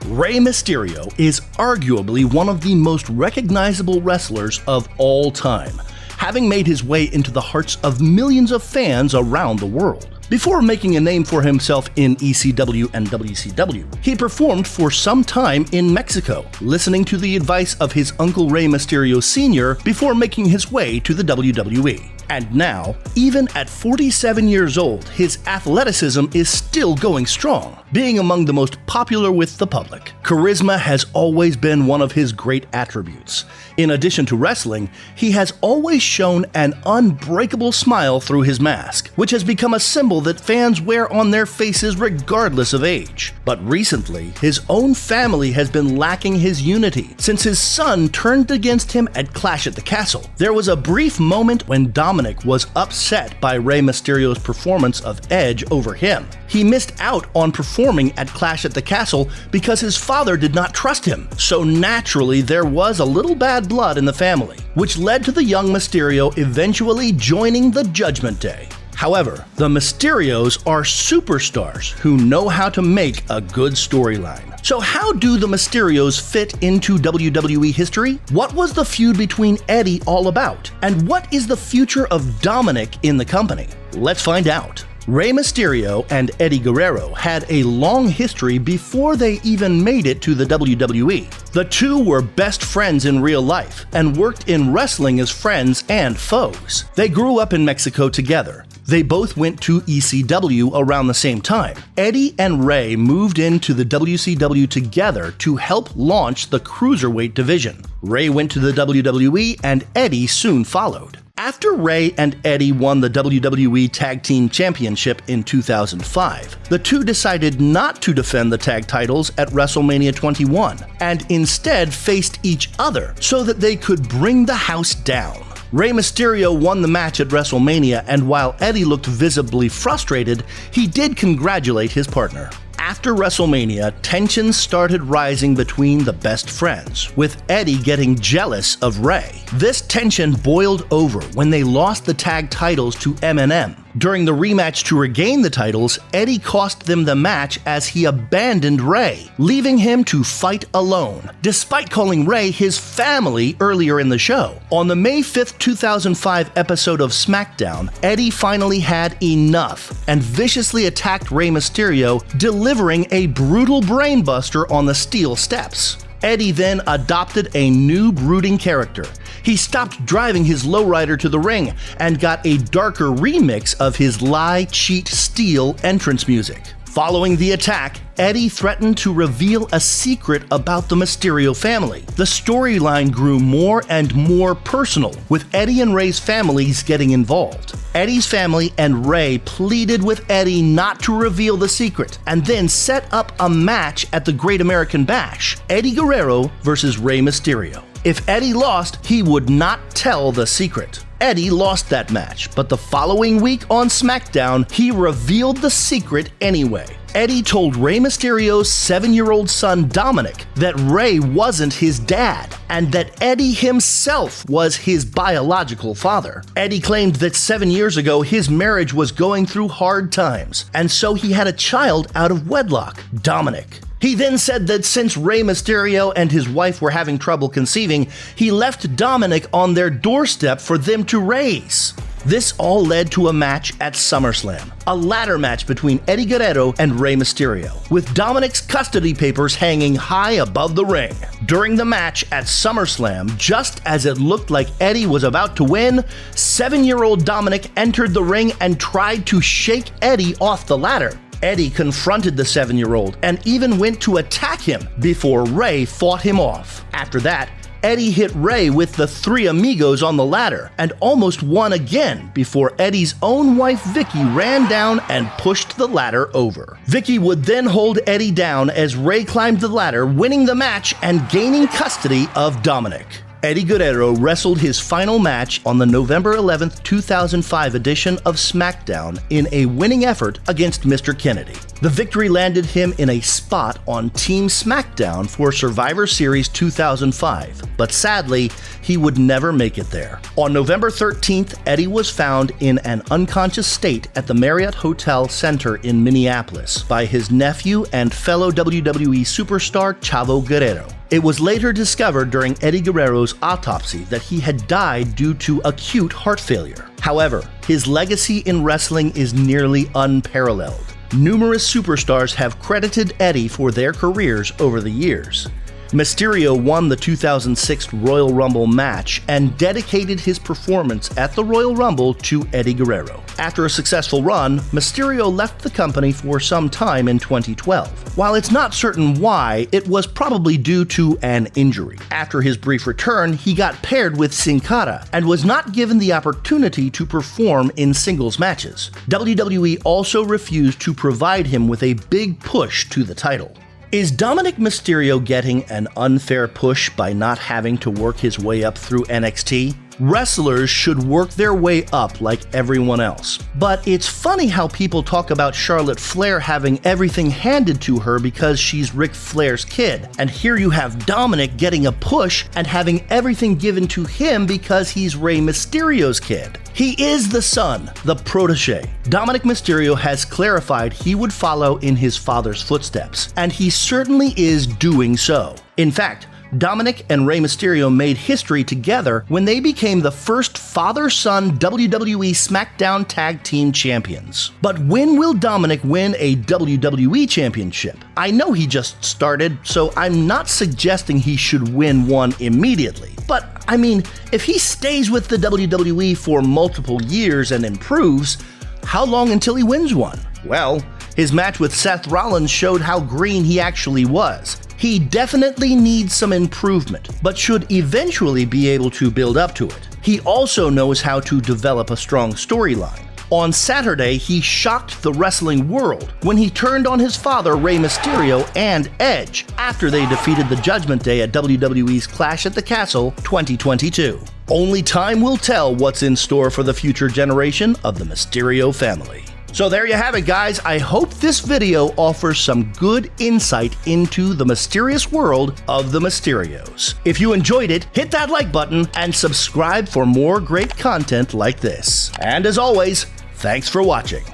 Rey Mysterio is arguably one of the most recognizable wrestlers of all time, having made his way into the hearts of millions of fans around the world. Before making a name for himself in ECW and WCW, he performed for some time in Mexico, listening to the advice of his uncle Rey Mysterio Sr. before making his way to the WWE. And now, even at 47 years old, his athleticism is still going strong, being among the most popular with the public. Charisma has always been one of his great attributes. In addition to wrestling, he has always shown an unbreakable smile through his mask, which has become a symbol that fans wear on their faces regardless of age. But recently, his own family has been lacking his unity since his son turned against him at Clash at the Castle. There was a brief moment when Dominik was upset by Rey Mysterio's performance of Edge over him. He missed out on performing at Clash at the Castle because his father did not trust him, so naturally there was a little bad blood in the family, which led to the young Mysterio eventually joining the Judgment Day. However, the Mysterios are superstars who know how to make a good storyline. So how do the Mysterios fit into WWE history? What was the feud between Eddie all about? And what is the future of Dominik in the company? Let's find out. Rey Mysterio and Eddie Guerrero had a long history before they even made it to the WWE. The two were best friends in real life and worked in wrestling as friends and foes. They grew up in Mexico together. They both went to ECW around the same time. Eddie and Rey moved into the WCW together to help launch the Cruiserweight division. Rey went to the WWE and Eddie soon followed. After Rey and Eddie won the WWE Tag Team Championship in 2005, the two decided not to defend the tag titles at WrestleMania 21 and instead faced each other so that they could bring the house down. Rey Mysterio won the match at WrestleMania, and while Eddie looked visibly frustrated, he did congratulate his partner. After WrestleMania, tensions started rising between the best friends, with Eddie getting jealous of Rey. This tension boiled over when they lost the tag titles to M&M. During the rematch to regain the titles, Eddie cost them the match as he abandoned Rey, leaving him to fight alone, despite calling Rey his family earlier in the show. On the May 5th, 2005 episode of SmackDown, Eddie finally had enough and viciously attacked Rey Mysterio, delivering a brutal brainbuster on the steel steps. Eddie then adopted a new brooding character. He stopped driving his lowrider to the ring and got a darker remix of his lie, cheat, steal entrance music. Following the attack, Eddie threatened to reveal a secret about the Mysterio family. The storyline grew more and more personal, with Eddie and Rey's families getting involved. Eddie's family and Rey pleaded with Eddie not to reveal the secret, and then set up a match at the Great American Bash, Eddie Guerrero versus Rey Mysterio. If Eddie lost, he would not tell the secret. Eddie lost that match, but the following week on SmackDown, he revealed the secret anyway. Eddie told Rey Mysterio's 7-year-old son Dominik that Rey wasn't his dad, and that Eddie himself was his biological father. Eddie claimed that 7 years ago his marriage was going through hard times, and so he had a child out of wedlock, Dominik. He then said that since Rey Mysterio and his wife were having trouble conceiving, he left Dominik on their doorstep for them to raise. This all led to a match at SummerSlam, a ladder match between Eddie Guerrero and Rey Mysterio, with Dominik's custody papers hanging high above the ring. During the match at SummerSlam, just as it looked like Eddie was about to win, 7-year-old Dominik entered the ring and tried to shake Eddie off the ladder. Eddie confronted the 7-year-old and even went to attack him before Rey fought him off. After that, Eddie hit Rey with the Three Amigos on the ladder and almost won again before Eddie's own wife Vicky ran down and pushed the ladder over. Vicky would then hold Eddie down as Rey climbed the ladder, winning the match and gaining custody of Dominik. Eddie Guerrero wrestled his final match on the November 11, 2005 edition of SmackDown in a winning effort against Mr. Kennedy. The victory landed him in a spot on Team SmackDown for Survivor Series 2005, but sadly, he would never make it there. On November 13th, Eddie was found in an unconscious state at the Marriott Hotel Center in Minneapolis by his nephew and fellow WWE superstar Chavo Guerrero. It was later discovered during Eddie Guerrero's autopsy that he had died due to acute heart failure. However, his legacy in wrestling is nearly unparalleled. Numerous superstars have credited Eddie for their careers over the years. Mysterio won the 2006 Royal Rumble match and dedicated his performance at the Royal Rumble to Eddie Guerrero. After a successful run, Mysterio left the company for some time in 2012. While it's not certain why, it was probably due to an injury. After his brief return, he got paired with Sin Cara and was not given the opportunity to perform in singles matches. WWE also refused to provide him with a big push to the title. Is Dominik Mysterio getting an unfair push by not having to work his way up through NXT? Wrestlers should work their way up like everyone else. But it's funny how people talk about Charlotte Flair having everything handed to her because she's Ric Flair's kid. And here you have Dominik getting a push and having everything given to him because he's Rey Mysterio's kid. He is the son, the protege. Dominik Mysterio has clarified he would follow in his father's footsteps, and he certainly is doing so. In fact, Dominik and Rey Mysterio made history together when they became the first father-son WWE SmackDown Tag Team Champions. But when will Dominik win a WWE Championship? I know he just started, so I'm not suggesting he should win one immediately. But, I mean, if he stays with the WWE for multiple years and improves, how long until he wins one? Well, his match with Seth Rollins showed how green he actually was. He definitely needs some improvement, but should eventually be able to build up to it. He also knows how to develop a strong storyline. On Saturday, he shocked the wrestling world when he turned on his father, Rey Mysterio, and Edge after they defeated the Judgment Day at WWE's Clash at the Castle 2022. Only time will tell what's in store for the future generation of the Mysterio family. So there you have it, guys. I hope this video offers some good insight into the mysterious world of the Mysterios. If you enjoyed it, hit that like button and subscribe for more great content like this. And as always, thanks for watching.